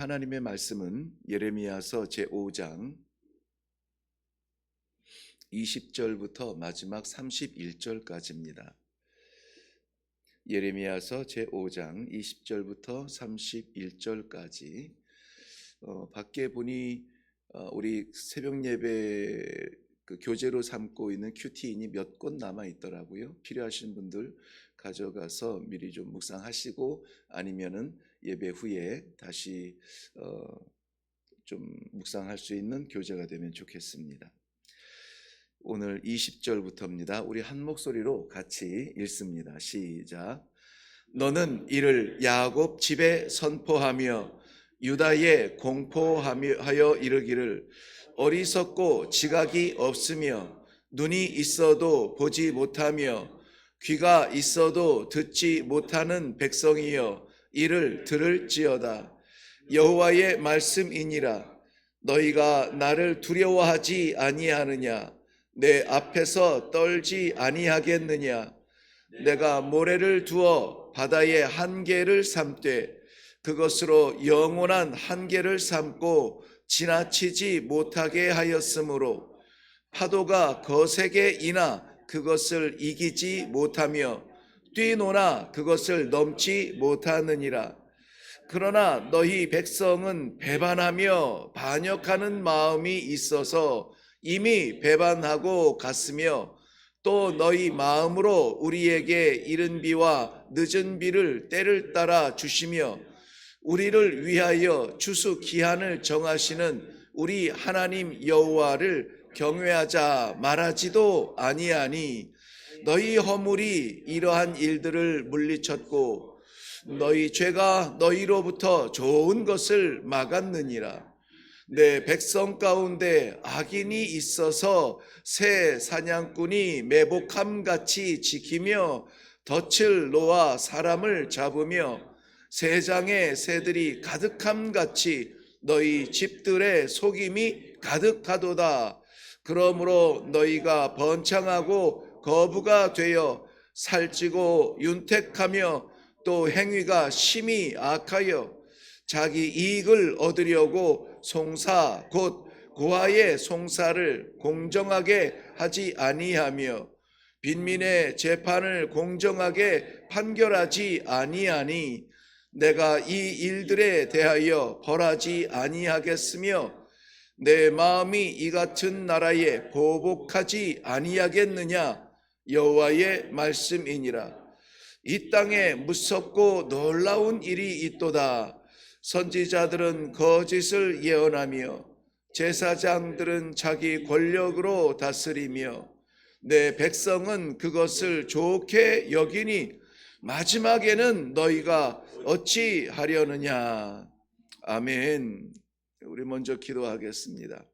하나님의 말씀은 예레미야서 제5장 20절부터 마지막 31절까지입니다. 예레미야서 제5장 20절부터 31절까지 밖에 보니 우리 새벽 예배 교재로 삼고 있는 큐티인이 몇 권 남아 있더라고요. 필요하신 분들 가져가서 미리 좀 묵상하시고 아니면은 예배 후에 다시 좀 묵상할 수 있는 교재가 되면 좋겠습니다. 오늘 20절부터입니다. 우리 한 목소리로 같이 읽습니다. 시작. 너는 이를 야곱 집에 선포하며 유다에 공포하여 이르기를 어리석고 지각이 없으며 눈이 있어도 보지 못하며 귀가 있어도 듣지 못하는 백성이여 이를 들을지어다. 여호와의 말씀이니라. 너희가 나를 두려워하지 아니하느냐? 내 앞에서 떨지 아니하겠느냐? 내가 모래를 두어 바다의 한계를 삼되 그것으로 영원한 한계를 삼고 지나치지 못하게 하였으므로 파도가 거세게 이나 그것을 이기지 못하며 뛰노나 그것을 넘지 못하느니라. 그러나 너희 백성은 배반하며 반역하는 마음이 있어서 이미 배반하고 갔으며 또 너희 마음으로 우리에게 이른 비와 늦은 비를 때를 따라 주시며 우리를 위하여 추수 기한을 정하시는 우리 하나님 여호와를 경외하자 말하지도 아니하니 너희 허물이 이러한 일들을 물리쳤고 너희 죄가 너희로부터 좋은 것을 막았느니라. 내 백성 가운데 악인이 있어서 새 사냥꾼이 매복함같이 지키며 덫을 놓아 사람을 잡으며 새장에 새들이 가득함같이 너희 집들의 속임이 가득하도다. 그러므로 너희가 번창하고 거부가 되어 살찌고 윤택하며 또 행위가 심히 악하여 자기 이익을 얻으려고 송사 곧 고아의 송사를 공정하게 하지 아니하며 빈민의 재판을 공정하게 판결하지 아니하니 내가 이 일들에 대하여 벌하지 아니하겠으며 내 마음이 이 같은 나라에 보복하지 아니하겠느냐? 여호와의 말씀이니라. 이 땅에 무섭고 놀라운 일이 있도다. 선지자들은 거짓을 예언하며 제사장들은 자기 권력으로 다스리며 내 백성은 그것을 좋게 여기니 마지막에는 너희가 어찌 하려느냐. 아멘. 우리 먼저 기도하겠습니다.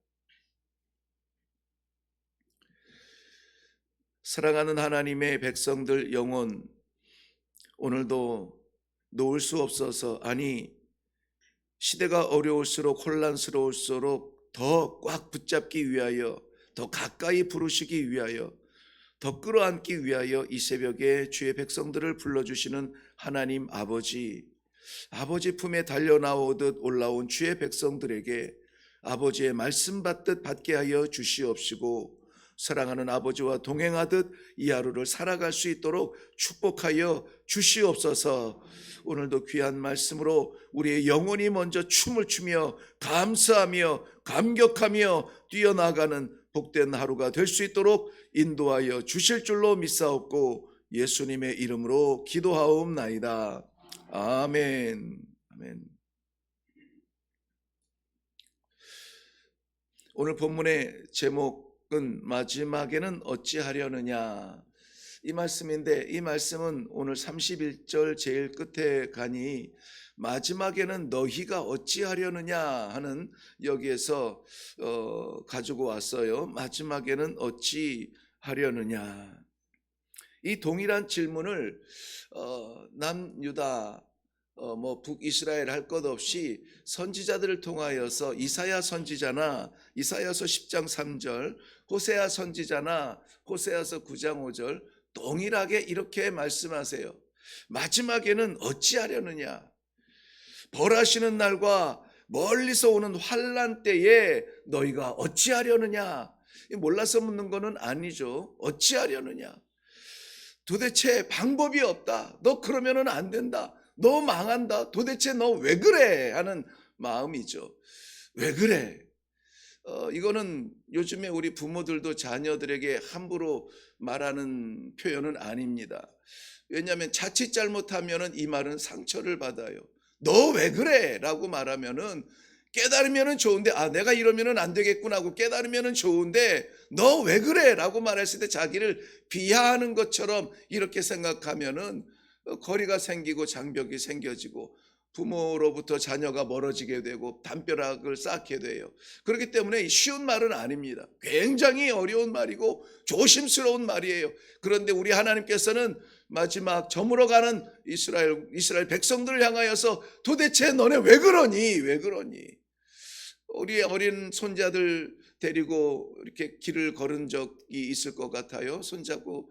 사랑하는 하나님의 백성들 영혼, 오늘도 놓을 수 없어서, 아니 시대가 어려울수록 혼란스러울수록 더 꽉 붙잡기 위하여, 더 가까이 부르시기 위하여, 더 끌어안기 위하여 이 새벽에 주의 백성들을 불러주시는 하나님 아버지, 아버지 품에 달려나오듯 올라온 주의 백성들에게 아버지의 말씀 받듯 받게 하여 주시옵시고, 사랑하는 아버지와 동행하듯 이 하루를 살아갈 수 있도록 축복하여 주시옵소서. 오늘도 귀한 말씀으로 우리의 영혼이 먼저 춤을 추며 감사하며 감격하며 뛰어나가는 복된 하루가 될 수 있도록 인도하여 주실 줄로 믿사옵고 예수님의 이름으로 기도하옵나이다. 아멘. 아멘. 오늘 본문의 제목은 마지막에는 어찌하려느냐, 이 말씀인데, 이 말씀은 오늘 31절 제일 끝에 가니 마지막에는 너희가 어찌하려느냐 하는 여기에서 가지고 왔어요. 마지막에는 어찌하려느냐. 이 동일한 질문을 남유다 북이스라엘 할 것 없이 선지자들을 통하여서 이사야 선지자나 이사야서 10장 3절, 호세아 선지자나 호세아서 9장 5절 동일하게 이렇게 말씀하세요. 마지막에는 어찌하려느냐. 벌하시는 날과 멀리서 오는 환난 때에 너희가 어찌하려느냐? 몰라서 묻는 거는 아니죠. 어찌하려느냐? 도대체 방법이 없다. 너 그러면은 안 된다. 너 망한다. 도대체 너 왜 그래? 하는 마음이죠. 왜 그래? 이거는 요즘에 우리 부모들도 자녀들에게 함부로 말하는 표현은 아닙니다. 왜냐하면 자칫 잘못하면은 이 말은 상처를 받아요. 너 왜 그래? 라고 말하면은 깨달으면은 좋은데, 아, 내가 이러면은 안 되겠구나 하고 깨달으면은 좋은데, 너 왜 그래? 라고 말했을 때 자기를 비하하는 것처럼 이렇게 생각하면은 거리가 생기고 장벽이 생겨지고 부모로부터 자녀가 멀어지게 되고 담벼락을 쌓게 돼요. 그렇기 때문에 쉬운 말은 아닙니다. 굉장히 어려운 말이고 조심스러운 말이에요. 그런데 우리 하나님께서는 마지막 저물어 가는 이스라엘 백성들을 향하여서 도대체 너네 왜 그러니? 왜 그러니? 우리 어린 손자들 데리고 이렇게 길을 걸은 적이 있을 것 같아요. 손잡고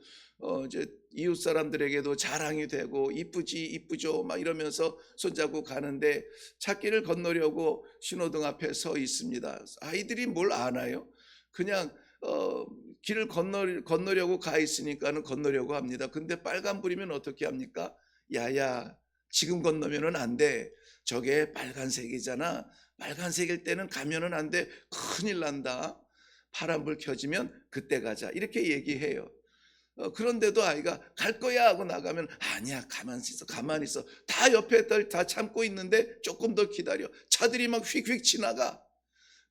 이제 이웃 사람들에게도 자랑이 되고 이쁘지 이쁘죠 막 이러면서 손잡고 가는데 찾기를 건너려고 신호등 앞에 서 있습니다. 아이들이 뭘 아나요? 그냥 길을 건너려고 가 있으니까는 건너려고 합니다. 근데 빨간불이면 어떻게 합니까? 야야, 지금 건너면은 안 돼. 저게 빨간색이잖아. 빨간색일 때는 가면은 안 돼. 큰일 난다. 파란불 켜지면 그때 가자. 이렇게 얘기해요. 그런데도 아이가 갈 거야 하고 나가면 아니야, 가만히 있어, 가만히 있어. 다 옆에 다 참고 있는데 조금 더 기다려. 차들이 막 휙휙 지나가.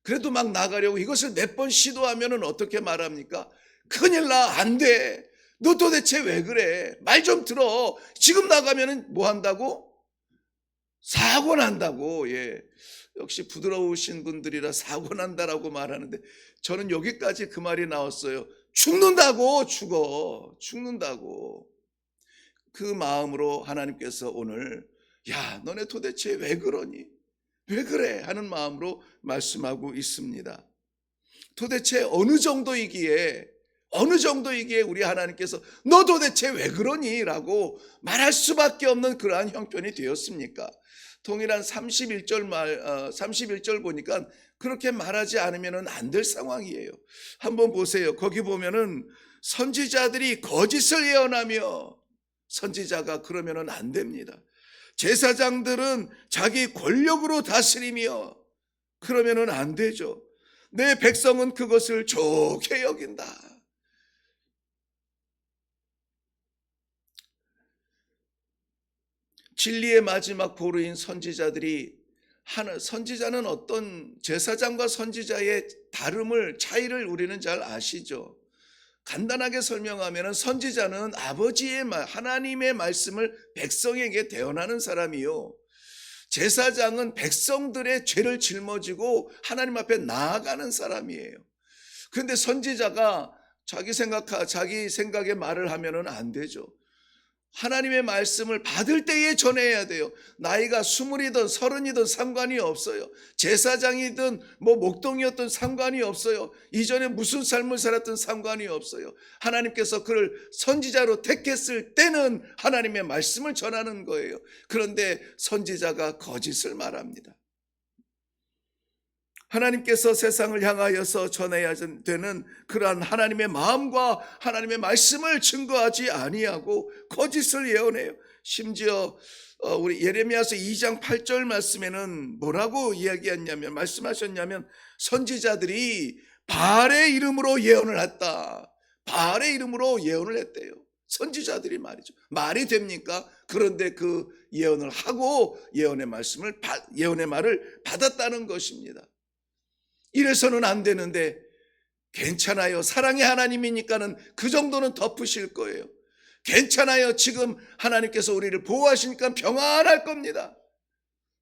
그래도 막 나가려고 이것을 몇 번 시도하면은 어떻게 말합니까? 큰일 나, 안 돼. 너 도대체 왜 그래? 말 좀 들어. 지금 나가면은 뭐 한다고? 사고 난다고. 예. 역시 부드러우신 분들이라 사고 난다라고 말하는데 저는 여기까지 그 말이 나왔어요. 죽는다고. 죽는다고. 그 마음으로 하나님께서 오늘 야, 너네 도대체 왜 그러니? 왜 그래? 하는 마음으로 말씀하고 있습니다. 도대체 어느 정도이기에 우리 하나님께서 너 도대체 왜 그러니? 라고 말할 수밖에 없는 그러한 형편이 되었습니까? 동일한 31절 보니까 그렇게 말하지 않으면 안 될 상황이에요. 한번 보세요. 거기 보면은 선지자들이 거짓을 예언하며, 선지자가 그러면은 안 됩니다. 제사장들은 자기 권력으로 다스리며, 그러면은 안 되죠. 내 백성은 그것을 좋게 여긴다. 진리의 마지막 보루인 선지자들이 선지자는 어떤 제사장과 선지자의 차이를 우리는 잘 아시죠. 간단하게 설명하면 선지자는 하나님의 말씀을 백성에게 대언하는 사람이요. 제사장은 백성들의 죄를 짊어지고 하나님 앞에 나아가는 사람이에요. 그런데 선지자가 자기 생각의 말을 하면은 안 되죠. 하나님의 말씀을 받을 때에 전해야 돼요. 나이가 20이든 30이든 상관이 없어요. 제사장이든 목동이었든 상관이 없어요. 이전에 무슨 삶을 살았든 상관이 없어요. 하나님께서 그를 선지자로 택했을 때는 하나님의 말씀을 전하는 거예요. 그런데 선지자가 거짓을 말합니다. 하나님께서 세상을 향하여서 전해야 되는 그러한 하나님의 마음과 하나님의 말씀을 증거하지 아니하고 거짓을 예언해요. 심지어 우리 예레미야서 2장 8절 말씀에는 뭐라고 말씀하셨냐면 선지자들이 바알의 이름으로 예언을 했다. 바알의 이름으로 예언을 했대요. 선지자들이 말이죠. 말이 됩니까? 그런데 그 예언을 하고 예언의 말을 받았다는 것입니다. 이래서는 안 되는데 괜찮아요. 사랑의 하나님이니까는 그 정도는 덮으실 거예요. 괜찮아요. 지금 하나님께서 우리를 보호하시니까 평안할 겁니다.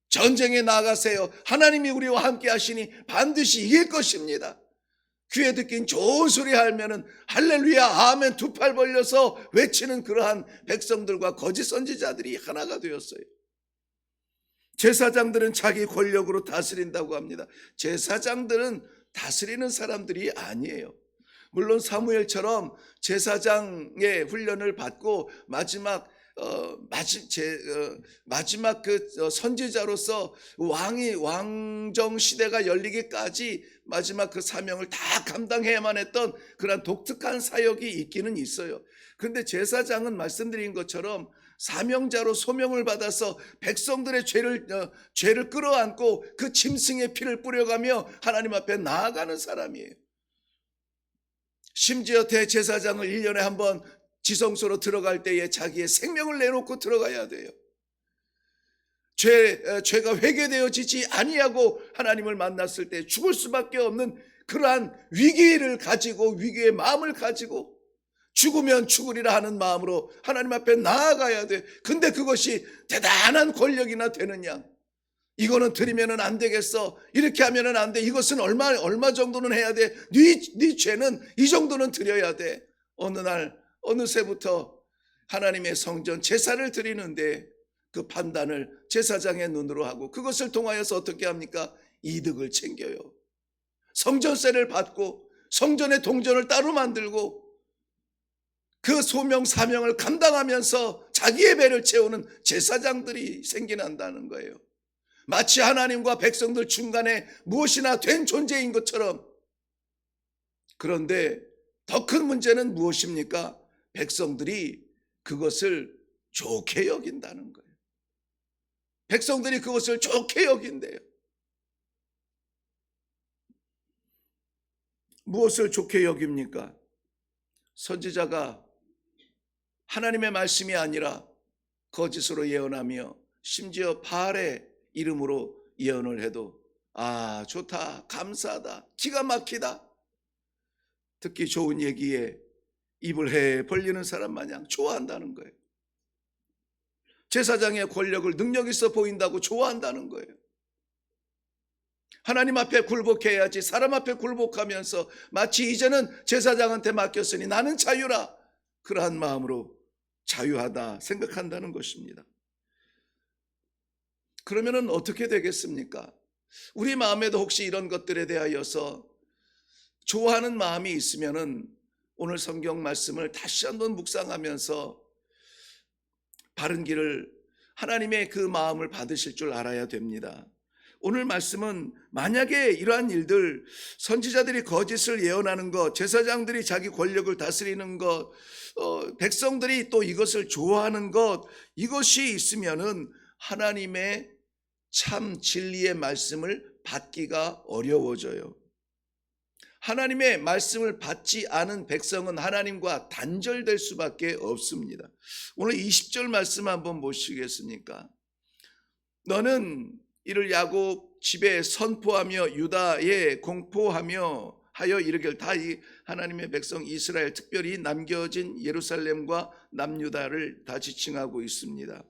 전쟁에 나가세요. 하나님이 우리와 함께 하시니 반드시 이길 것입니다. 귀에 듣긴 좋은 소리 하면은 할렐루야 아멘 두 팔 벌려서 외치는 그러한 백성들과 거짓 선지자들이 하나가 되었어요. 제사장들은 자기 권력으로 다스린다고 합니다. 제사장들은 다스리는 사람들이 아니에요. 물론 사무엘처럼 제사장의 훈련을 받고 마지막 마지막 그 선지자로서 왕정 시대가 열리기까지 마지막 그 사명을 다 감당해야만 했던 그런 독특한 사역이 있기는 있어요. 그런데 제사장은 말씀드린 것처럼 사명자로 소명을 받아서 백성들의 죄를 끌어안고 그 짐승의 피를 뿌려가며 하나님 앞에 나아가는 사람이에요. 심지어 대제사장을 1년에 한 번 지성소로 들어갈 때에 자기의 생명을 내놓고 들어가야 돼요. 죄가 회개되어지지 아니하고 하나님을 만났을 때 죽을 수밖에 없는 그러한 위기를 가지고, 위기의 마음을 가지고 죽으면 죽으리라 하는 마음으로 하나님 앞에 나아가야 돼. 근데 그것이 대단한 권력이나 되느냐? 이거는 드리면은 안 되겠어. 이렇게 하면은 안 돼. 이것은 얼마 정도는 해야 돼. 네 죄는 이 정도는 드려야 돼. 어느 날 어느새부터 하나님의 성전 제사를 드리는데 그 판단을 제사장의 눈으로 하고 그것을 통하여서 어떻게 합니까? 이득을 챙겨요. 성전세를 받고 성전의 동전을 따로 만들고 그 소명 사명을 감당하면서 자기의 배를 채우는 제사장들이 생겨난다는 거예요. 마치 하나님과 백성들 중간에 무엇이나 된 존재인 것처럼. 그런데 더 큰 문제는 무엇입니까? 백성들이 그것을 좋게 여긴다는 거예요. 백성들이 그것을 좋게 여긴대요. 무엇을 좋게 여깁니까? 선지자가 하나님의 말씀이 아니라 거짓으로 예언하며 심지어 바알의 이름으로 예언을 해도 아, 좋다, 감사하다, 기가 막히다, 듣기 좋은 얘기에 입을 해 벌리는 사람 마냥 좋아한다는 거예요. 제사장의 권력을 능력 있어 보인다고 좋아한다는 거예요. 하나님 앞에 굴복해야지 사람 앞에 굴복하면서 마치 이제는 제사장한테 맡겼으니 나는 자유라, 그러한 마음으로 자유하다 생각한다는 것입니다. 그러면은 어떻게 되겠습니까? 우리 마음에도 혹시 이런 것들에 대하여서 좋아하는 마음이 있으면은 오늘 성경 말씀을 다시 한번 묵상하면서 바른 길을, 하나님의 그 마음을 받으실 줄 알아야 됩니다. 오늘 말씀은 만약에 이러한 일들, 선지자들이 거짓을 예언하는 것, 제사장들이 자기 권력을 다스리는 것, 백성들이 또 이것을 좋아하는 것, 이것이 있으면은 하나님의 참 진리의 말씀을 받기가 어려워져요. 하나님의 말씀을 받지 않은 백성은 하나님과 단절될 수밖에 없습니다. 오늘 20절 말씀 한번 보시겠습니까? 너는 이를 야곱 집에 선포하며 유다에 공포하며 하여 이르길, 다 이 하나님의 백성 이스라엘, 특별히 남겨진 예루살렘과 남유다를 다 지칭하고 있습니다.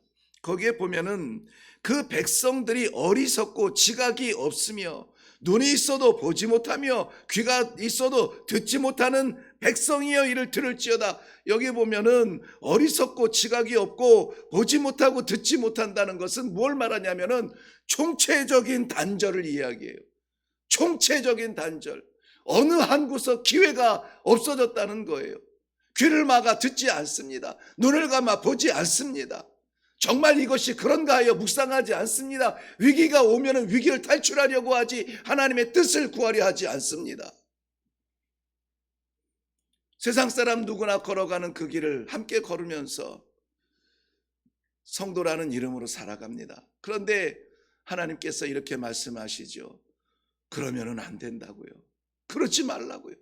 거기에 보면은 그 백성들이 어리석고 지각이 없으며 눈이 있어도 보지 못하며 귀가 있어도 듣지 못하는 백성이여 이를 들을지어다. 여기 보면은 어리석고 지각이 없고 보지 못하고 듣지 못한다는 것은 뭘 말하냐면은 총체적인 단절을 이야기해요. 총체적인 단절. 어느 한 구석 기회가 없어졌다는 거예요. 귀를 막아 듣지 않습니다. 눈을 감아 보지 않습니다. 정말 이것이 그런가 하여 묵상하지 않습니다. 위기가 오면은 위기를 탈출하려고 하지 하나님의 뜻을 구하려 하지 않습니다. 세상 사람 누구나 걸어가는 그 길을 함께 걸으면서 성도라는 이름으로 살아갑니다. 그런데 하나님께서 이렇게 말씀하시죠. 그러면은 안 된다고요. 그러지 말라고요.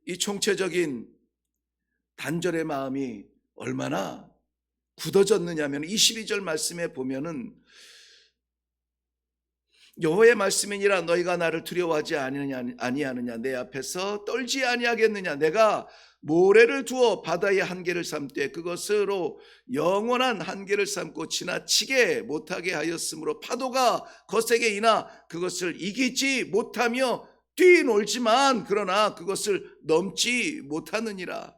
이 총체적인 단절의 마음이 얼마나 굳어졌느냐면 22절 말씀에 보면은 여호와의 말씀이니라 너희가 나를 두려워하지 아니하느냐, 내 앞에서 떨지 아니하겠느냐, 내가 모래를 두어 바다의 한계를 삼되 그것으로 영원한 한계를 삼고 지나치게 못하게 하였으므로 파도가 거세게 이나 그것을 이기지 못하며 뛰놀지만 그러나 그것을 넘지 못하느니라.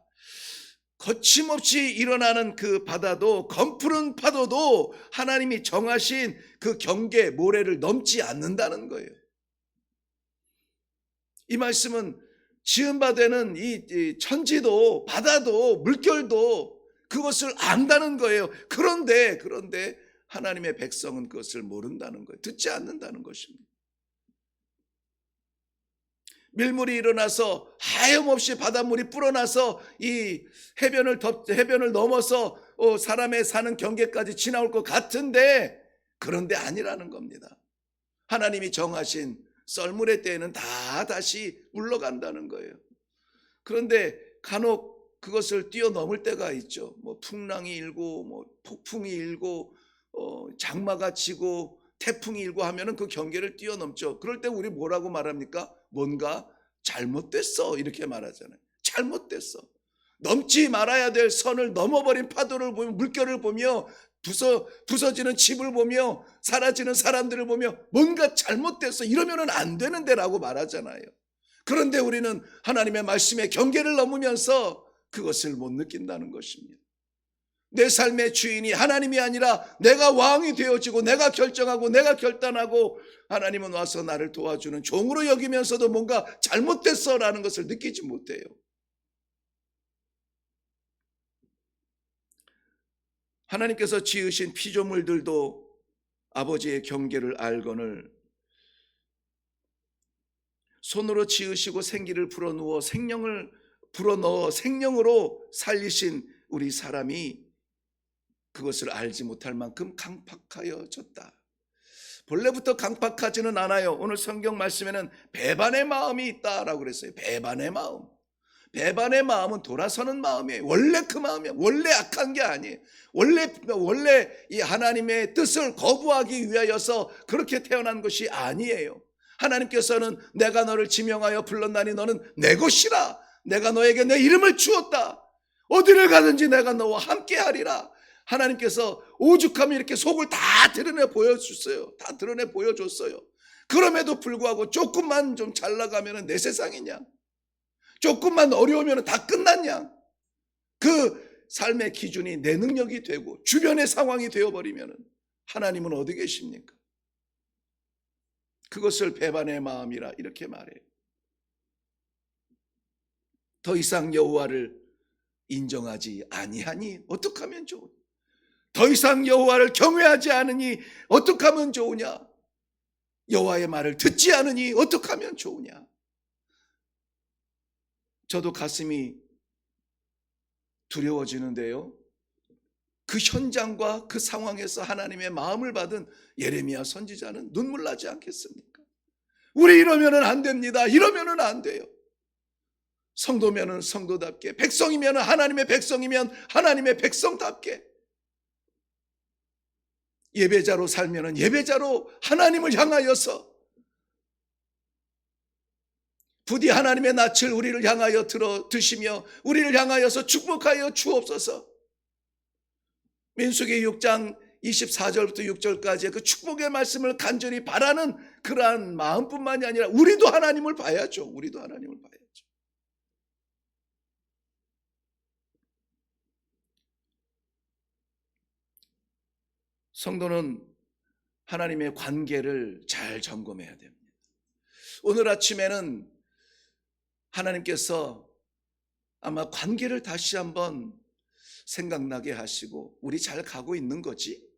거침없이 일어나는 그 바다도, 검푸른 파도도 하나님이 정하신 그 경계 모래를 넘지 않는다는 거예요. 이 말씀은 지은 바 되는 이 천지도 바다도 물결도 그것을 안다는 거예요. 그런데 하나님의 백성은 그것을 모른다는 거예요. 듣지 않는다는 것입니다. 밀물이 일어나서 하염없이 바닷물이 불어나서 이 해변을 넘어서 사람의 사는 경계까지 지나올 것 같은데, 그런데 아니라는 겁니다. 하나님이 정하신 썰물의 때에는 다 다시 물러간다는 거예요. 그런데 간혹 그것을 뛰어넘을 때가 있죠. 뭐 풍랑이 일고 뭐 폭풍이 일고 장마가 치고 태풍이 일고 하면은 그 경계를 뛰어넘죠. 그럴 때 우리 뭐라고 말합니까? 뭔가 잘못됐어, 이렇게 말하잖아요. 잘못됐어. 넘지 말아야 될 선을 넘어버린 파도를 보며, 물결을 보며, 부서지는 집을 보며, 사라지는 사람들을 보며 뭔가 잘못됐어, 이러면은 안 되는데라고 말하잖아요. 그런데 우리는 하나님의 말씀의 경계를 넘으면서 그것을 못 느낀다는 것입니다. 내 삶의 주인이 하나님이 아니라 내가 왕이 되어지고 내가 결정하고 내가 결단하고, 하나님은 와서 나를 도와주는 종으로 여기면서도 뭔가 잘못됐어라는 것을 느끼지 못해요. 하나님께서 지으신 피조물들도 아버지의 경계를 알거늘 손으로 지으시고 생기를 불어넣어 생명으로 살리신 우리 사람이 그것을 알지 못할 만큼 강팍하여졌다. 본래부터 강팍하지는 않아요. 오늘 성경 말씀에는 배반의 마음이 있다라고 그랬어요. 배반의 마음. 배반의 마음은 돌아서는 마음이에요. 원래 그 마음이에요. 원래 악한 게 아니에요. 원래 이 하나님의 뜻을 거부하기 위하여서 그렇게 태어난 것이 아니에요. 하나님께서는 내가 너를 지명하여 불렀나니 너는 내 것이라. 내가 너에게 내 이름을 주었다. 어디를 가든지 내가 너와 함께 하리라. 하나님께서 오죽하면 이렇게 속을 다 드러내 보여줬어요. 다 드러내 보여줬어요. 그럼에도 불구하고 조금만 좀 잘 나가면 내 세상이냐, 조금만 어려우면 다 끝났냐, 그 삶의 기준이 내 능력이 되고 주변의 상황이 되어버리면 하나님은 어디 계십니까? 그것을 배반의 마음이라 이렇게 말해요. 더 이상 여호와를 인정하지 아니하니 어떻게 하면 좋으냐? 더 이상 여호와를 경외하지 않으니 어떻게 하면 좋으냐? 여호와의 말을 듣지 않으니 어떻게 하면 좋으냐? 저도 가슴이 두려워지는데요. 그 현장과 그 상황에서 하나님의 마음을 받은 예레미야 선지자는 눈물 나지 않겠습니까? 우리 이러면은 안 됩니다. 이러면은 안 돼요. 성도면은 성도답게, 백성이면 하나님의 백성이면 하나님의 백성답게, 예배자로 살면은 예배자로 하나님을 향하여서 부디 하나님의 낯을 우리를 향하여 드시며 우리를 향하여서 축복하여 주옵소서. 민수기 6장 24절부터 6절까지의 그 축복의 말씀을 간절히 바라는 그러한 마음뿐만이 아니라 우리도 하나님을 봐야죠. 우리도 하나님을 봐야죠. 성도는 하나님의 관계를 잘 점검해야 됩니다. 오늘 아침에는 하나님께서 아마 관계를 다시 한번 생각나게 하시고, 우리 잘 가고 있는 거지?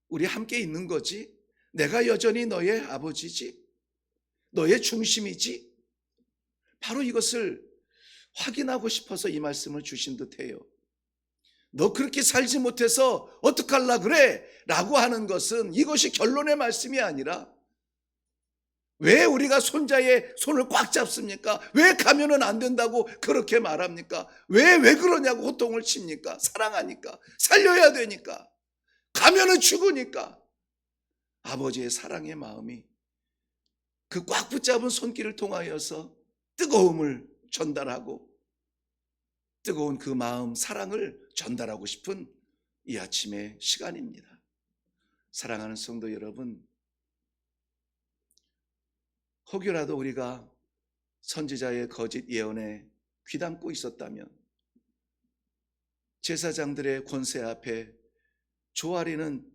우리 함께 있는 거지? 내가 여전히 너의 아버지지? 너의 중심이지? 바로 이것을 확인하고 싶어서 이 말씀을 주신 듯해요. 너 그렇게 살지 못해서 어떡할라 그래? 라고 하는 것은 이것이 결론의 말씀이 아니라, 왜 우리가 손자의 손을 꽉 잡습니까? 왜 가면은 안 된다고 그렇게 말합니까? 왜 그러냐고 호통을 칩니까? 사랑하니까, 살려야 되니까, 가면은 죽으니까. 아버지의 사랑의 마음이 그 꽉 붙잡은 손길을 통하여서 뜨거움을 전달하고, 뜨거운 그 마음, 사랑을 전달하고 싶은 이 아침의 시간입니다. 사랑하는 성도 여러분, 혹여라도 우리가 선지자의 거짓 예언에 귀담고 있었다면, 제사장들의 권세 앞에 조아리는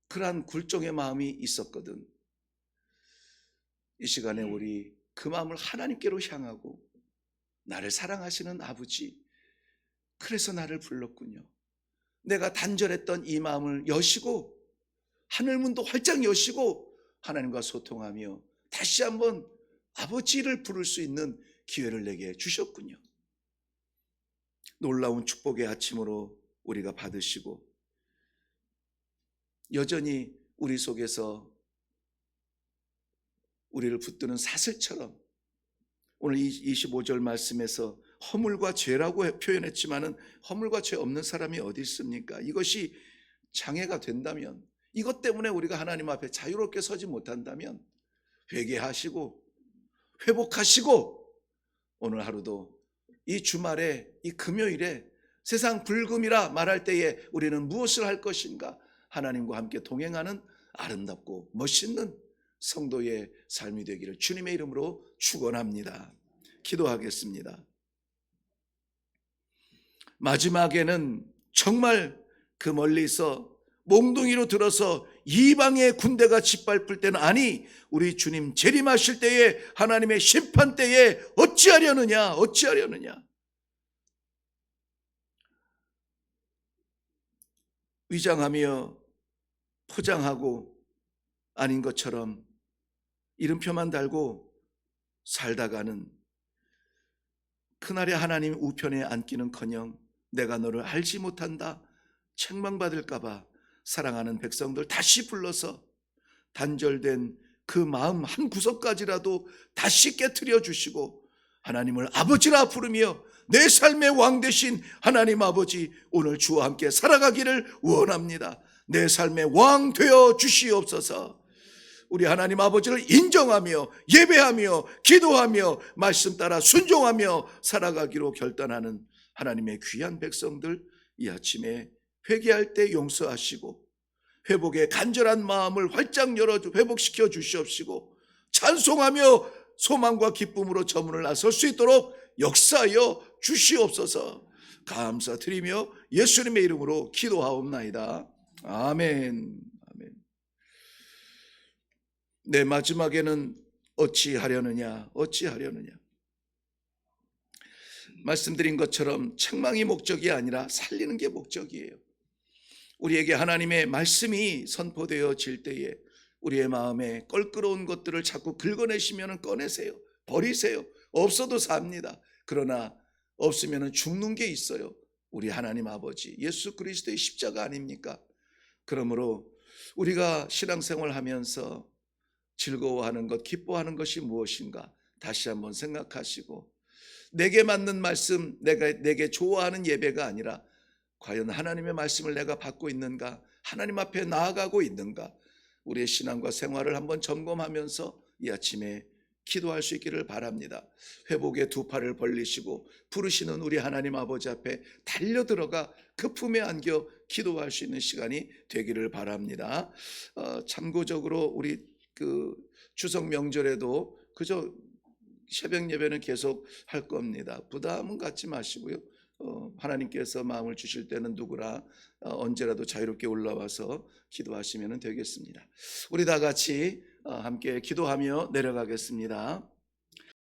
그러한 굴종의 마음이 있었거든. 이 시간에 우리 그 마음을 하나님께로 향하고 나를 사랑하시는 아버지, 그래서 나를 불렀군요. 내가 단절했던 이 마음을 여시고 하늘문도 활짝 여시고 하나님과 소통하며 다시 한번 아버지를 부를 수 있는 기회를 내게 주셨군요. 놀라운 축복의 아침으로 우리가 받으시고 여전히 우리 속에서 우리를 붙드는 사슬처럼 오늘 25절 말씀에서 허물과 죄라고 표현했지만은 허물과 죄 없는 사람이 어디 있습니까? 이것이 장애가 된다면, 이것 때문에 우리가 하나님 앞에 자유롭게 서지 못한다면 회개하시고 회복하시고 오늘 하루도 이 주말에 이 금요일에 세상 불금이라 말할 때에 우리는 무엇을 할 것인가? 하나님과 함께 동행하는 아름답고 멋있는 성도의 삶이 되기를 주님의 이름으로 축원합니다. 기도하겠습니다. 마지막에는 정말 그 멀리서 몽둥이로 들어서 이방의 군대가 짓밟을 때는 아니 우리 주님 재림하실 때에 하나님의 심판 때에 어찌하려느냐. 위장하며 포장하고 아닌 것처럼 이름표만 달고 살다가는 그날에 하나님 우편에 앉기는커녕 내가 너를 알지 못한다 책망받을까 봐 사랑하는 백성들 다시 불러서 단절된 그 마음 한 구석까지라도 다시 깨트려 주시고 하나님을 아버지라 부르며 내 삶의 왕 되신 하나님 아버지, 오늘 주와 함께 살아가기를 원합니다. 내 삶의 왕 되어 주시옵소서. 우리 하나님 아버지를 인정하며 예배하며 기도하며 말씀 따라 순종하며 살아가기로 결단하는 하나님의 귀한 백성들, 이 아침에 회개할 때 용서하시고 회복의 간절한 마음을 활짝 열어 회복시켜 주시옵시고 찬송하며 소망과 기쁨으로 저문을 나설 수 있도록 역사하여 주시옵소서. 감사드리며 예수님의 이름으로 기도하옵나이다. 아멘. 내 마지막에는 어찌하려느냐. 말씀드린 것처럼 책망이 목적이 아니라 살리는 게 목적이에요. 우리에게 하나님의 말씀이 선포되어질 때에 우리의 마음에 껄끄러운 것들을 자꾸 긁어내시면 꺼내세요. 버리세요. 없어도 삽니다. 그러나 없으면 죽는 게 있어요. 우리 하나님 아버지 예수 그리스도의 십자가 아닙니까? 그러므로 우리가 신앙생활하면서 즐거워하는 것, 기뻐하는 것이 무엇인가 다시 한번 생각하시고 내게 맞는 말씀, 내게 좋아하는 예배가 아니라 과연 하나님의 말씀을 내가 받고 있는가, 하나님 앞에 나아가고 있는가, 우리의 신앙과 생활을 한번 점검하면서 이 아침에 기도할 수 있기를 바랍니다. 회복의 두 팔을 벌리시고 부르시는 우리 하나님 아버지 앞에 달려들어가 그 품에 안겨 기도할 수 있는 시간이 되기를 바랍니다. 참고적으로 우리 그 추석 명절에도 그저 새벽 예배는 계속 할 겁니다. 부담은 갖지 마시고요. 하나님께서 마음을 주실 때는 누구나 언제라도 자유롭게 올라와서 기도하시면 되겠습니다. 우리 다 같이 함께 기도하며 내려가겠습니다.